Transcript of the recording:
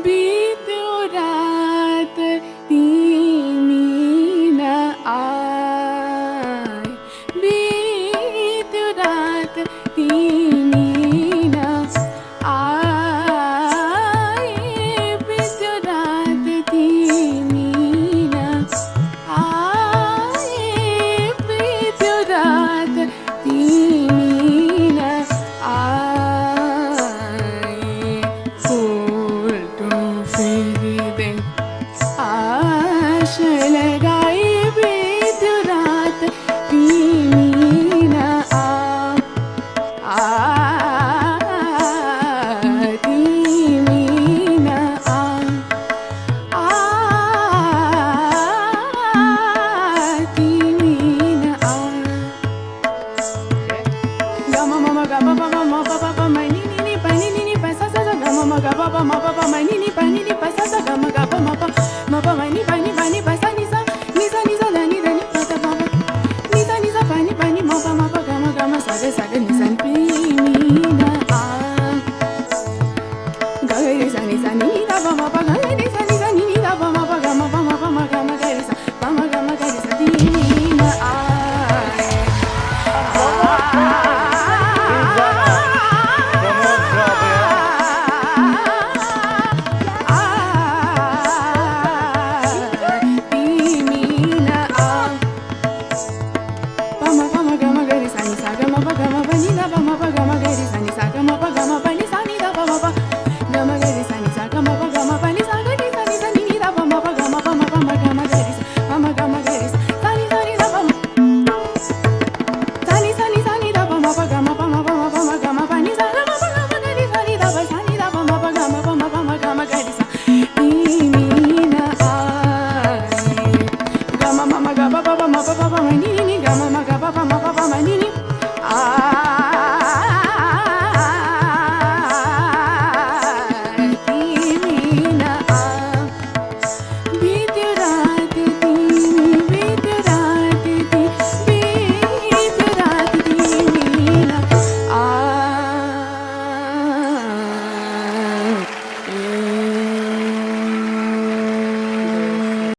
बीत्यो रात तिमी न आए, बीत्यो रात तिमी न आए, बीत्यो रात तिमी न आए, बीत्यो रात तिमी न आए, आश लगाई बीत्यो रात तिमी न तिमी न तिमी न गम मम गम पम म प प प म नि नि प नि नि प स स स गम म ग प प म प प म नि नि प स स ग म ग प म प म नि प नि प स नि स ध नि ध नि प त प नि स प नि म प ग म स ग नि स नि मी न ग ग रि स नि ध प म प ग